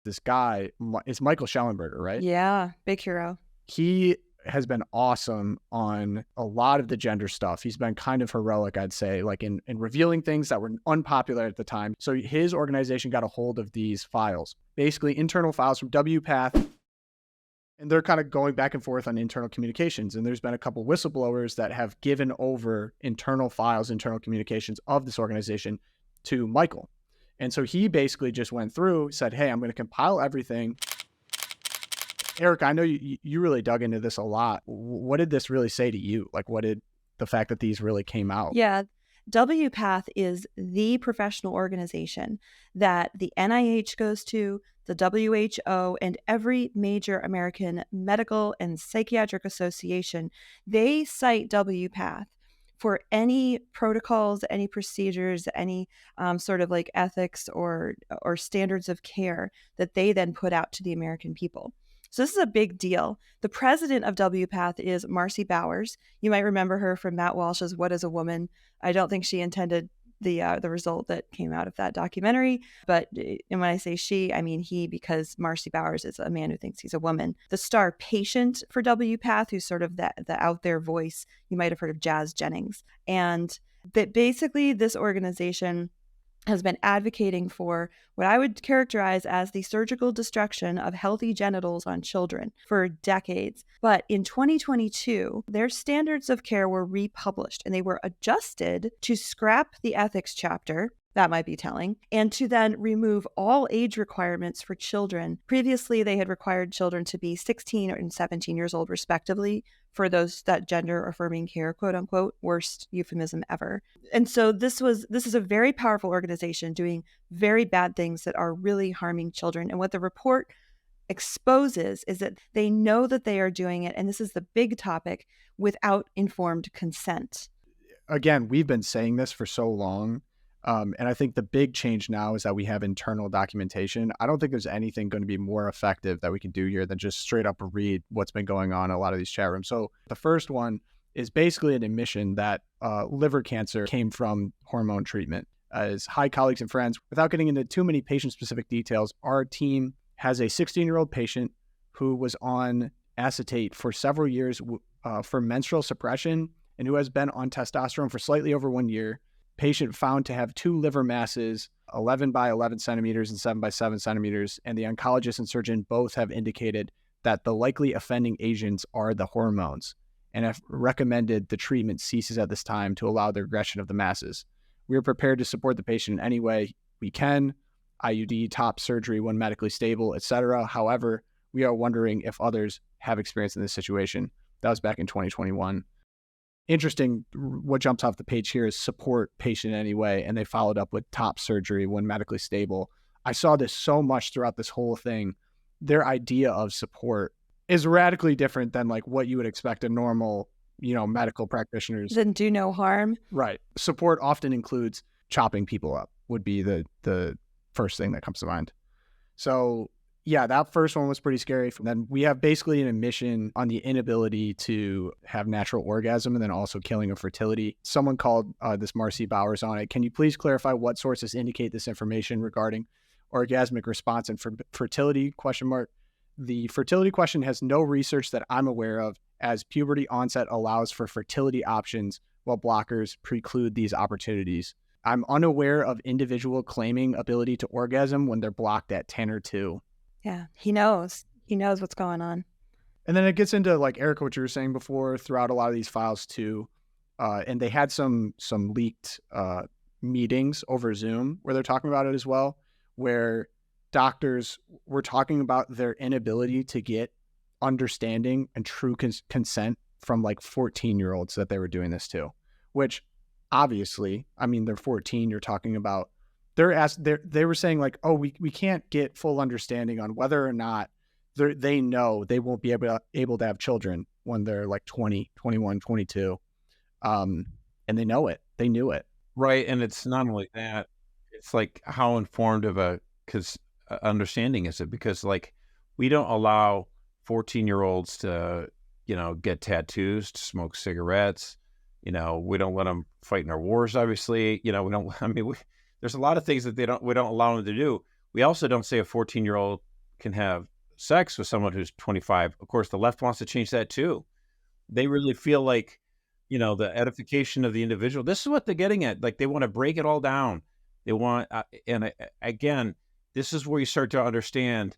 This guy, it's Michael Schellenberger, right? Yeah, big hero. He has been awesome on a lot of the gender stuff. He's been kind of heroic, I'd say, like in revealing things that were unpopular at the time. So his organization got a hold of these files, basically internal files from WPATH, and they're kind of going back and forth on internal communications. And there's been a couple whistleblowers that have given over internal files, internal communications of this organization to Michael. And so he basically just went through, said, hey, I'm going to compile everything. Eric, I know you really dug into this a lot. What did this really say to you? Like, what did the fact that these really came out? Yeah. WPATH is the professional organization that the NIH goes to, the WHO, and every major American medical and psychiatric association. They cite WPATH for any protocols, any procedures, any sort of like ethics or standards of care that they then put out to the American people. So this is a big deal. The president of WPATH is Marcy Bowers. You might remember her from Matt Walsh's What is a Woman? I don't think she intended the result that came out of that documentary. But and when I say she, I mean he, because Marcy Bowers is a man who thinks he's a woman. The star patient for WPATH, who's sort of the out there voice. You might have heard of Jazz Jennings. And that basically this organization has been advocating for what I would characterize as the surgical destruction of healthy genitals on children for decades. But in 2022, their standards of care were republished and they were adjusted to scrap the ethics chapter. That might be telling. And to then remove all age requirements for children. Previously, they had required children to be 16 and 17 years old, respectively, for those that gender affirming care, quote unquote, worst euphemism ever. And so this is a very powerful organization doing very bad things that are really harming children. And what the report exposes is that they know that they are doing it, and this is the big topic, without informed consent. Again, we've been saying this for so long. And I think the big change now is that we have internal documentation. I don't think there's anything going to be more effective that we can do here than just straight up read what's been going on in a lot of these chat rooms. So the first one is basically an admission that liver cancer came from hormone treatment. As hi, colleagues and friends, without getting into too many patient-specific details, our team has a 16-year-old patient who was on acetate for several years for menstrual suppression and who has been on testosterone for slightly over 1 year. Patient found to have 2 liver masses, 11 by 11 centimeters and 7 by 7 centimeters, and the oncologist and surgeon both have indicated that the likely offending agents are the hormones and have recommended the treatment ceases at this time to allow the regression of the masses. We are prepared to support the patient in any way we can, IUD, top surgery when medically stable, etc. However, we are wondering if others have experience in this situation. That was back in 2021. Interesting, what jumps off the page here is support patient anyway, and they followed up with top surgery when medically stable. I saw this so much throughout this whole thing. Their idea of support is radically different than like what you would expect a normal, medical practitioners. Then do no harm. Right. Support often includes chopping people up would be the first thing that comes to mind. So yeah, that first one was pretty scary. And then we have basically an admission on the inability to have natural orgasm and then also killing of fertility. Someone called this Marcy Bowers on it. Can you please clarify what sources indicate this information regarding orgasmic response and fertility ? The fertility question has no research that I'm aware of, as puberty onset allows for fertility options while blockers preclude these opportunities. I'm unaware of individual claiming ability to orgasm when they're blocked at 10 or 2. Yeah, he knows. He knows what's going on. And then it gets into, like, Erica, what you were saying before, throughout a lot of these files too. And they had some leaked meetings over Zoom where they're talking about it as well, where doctors were talking about their inability to get understanding and true consent from like 14-year-olds that they were doing this to, which obviously, I mean, they're 14, you're talking about. They were saying like, oh, we can't get full understanding on whether or not they know they won't be able to have children when they're like 20, 21, 22. And they know it. They knew it. Right. And it's not only that, it's like how informed of a understanding is it? Because like we don't allow 14-year-olds to, get tattoos, to smoke cigarettes. We don't let them fight in our wars, obviously. There's a lot of things that we don't allow them to do. We also don't say a 14-year-old can have sex with someone who's 25. Of course, the left wants to change that too. They really feel like, the edification of the individual. This is what they're getting at. Like, they want to break it all down. They want, again, this is where you start to understand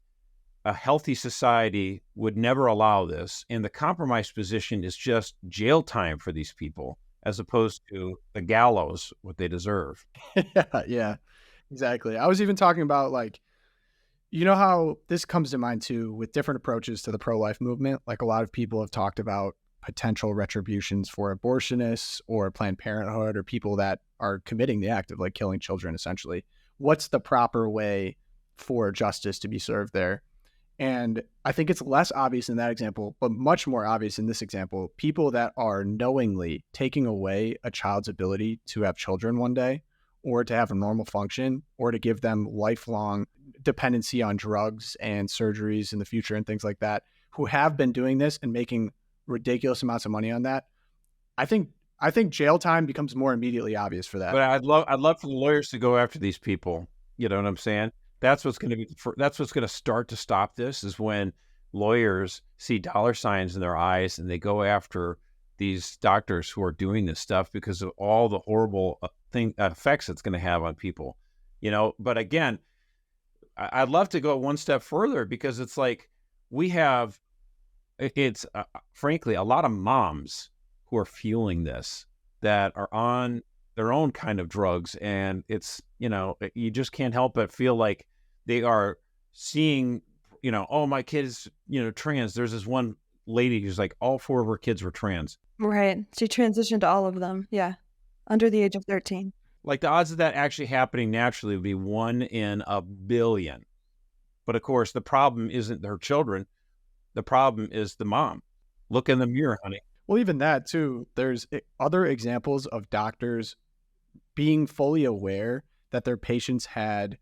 a healthy society would never allow this. And the compromised position is just jail time for these people, as opposed to the gallows, what they deserve. Yeah, exactly. I was even talking about, like, how this comes to mind too with different approaches to the pro-life movement. Like, a lot of people have talked about potential retributions for abortionists or Planned Parenthood or people that are committing the act of, like, killing children, essentially. What's the proper way for justice to be served there? And I think it's less obvious in that example, but much more obvious in this example. People that are knowingly taking away a child's ability to have children one day, or to have a normal function, or to give them lifelong dependency on drugs and surgeries in the future and things like that, who have been doing this and making ridiculous amounts of money on that. I think jail time becomes more immediately obvious for that. But I'd love for the lawyers to go after these people. You know what I'm saying? That's what's going to start to stop this, is when lawyers see dollar signs in their eyes and they go after these doctors who are doing this stuff because of all the horrible effects it's going to have on people. But again, I'd love to go one step further, because it's like it's frankly a lot of moms who are fueling this, that are on their own kind of drugs, and it's, you just can't help but feel like they are seeing, oh, my kid is, trans. There's this one lady who's like, all 4 of her kids were trans. Right. She transitioned all of them. Yeah. Under the age of 13. Like, the odds of that actually happening naturally would be 1 in a billion. But of course, the problem isn't her children. The problem is the mom. Look in the mirror, honey. Well, even that too, there's other examples of doctors being fully aware that their patients had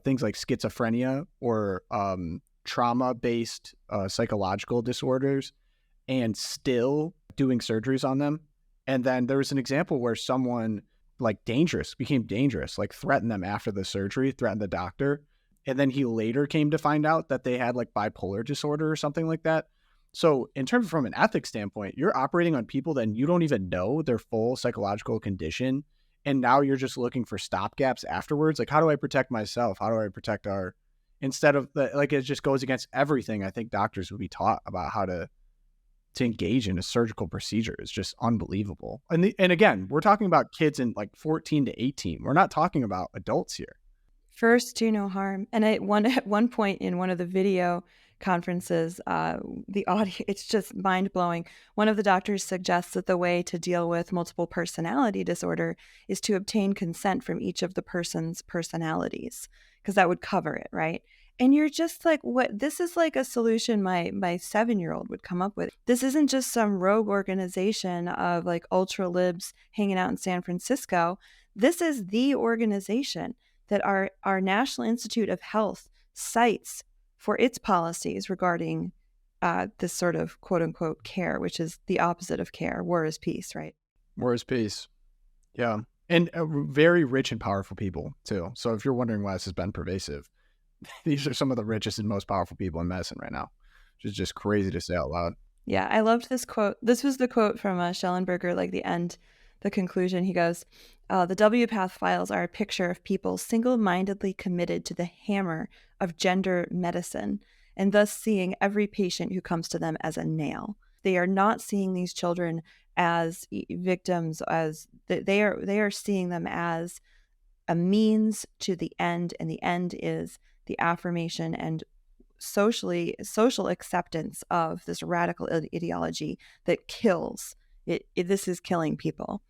things like schizophrenia or trauma-based psychological disorders, and still doing surgeries on them. And then there was an example where someone, like, became dangerous, like threatened them after the surgery, threatened the doctor. And then he later came to find out that they had, like, bipolar disorder or something like that. So in terms from an ethics standpoint, you're operating on people that you don't even know their full psychological condition. And now you're just looking for stopgaps afterwards. Like, how do I protect myself? How do I protect instead of it just goes against everything I think doctors would be taught about how to engage in a surgical procedure. Is just unbelievable. And again, we're talking about kids in, like, 14 to 18. We're not talking about adults here. First, do no harm. And at one point in one of the video conferences, the audio, it's just mind blowing. One of the doctors suggests that the way to deal with multiple personality disorder is to obtain consent from each of the person's personalities, because that would cover it, right? And you're just like, what? This is like a solution my 7-year-old would come up with. This isn't just some rogue organization of, like, ultra libs hanging out in San Francisco. This is the organization that our National Institute of Health cites for its policies regarding this sort of quote unquote care, which is the opposite of care. War is peace, right? War is peace. Yeah. And very rich and powerful people too. So if you're wondering why this has been pervasive, these are some of the richest and most powerful people in medicine right now, which is just crazy to say out loud. Yeah, I loved this quote. This was the quote from Schellenberger, like the conclusion. He goes, the WPATH files are a picture of people single-mindedly committed to the hammer of gender medicine, and thus seeing every patient who comes to them as a nail. They are not seeing these children as victims, as they are seeing them as a means to the end, and the end is the affirmation and social acceptance of this radical ideology that kills. This is killing people.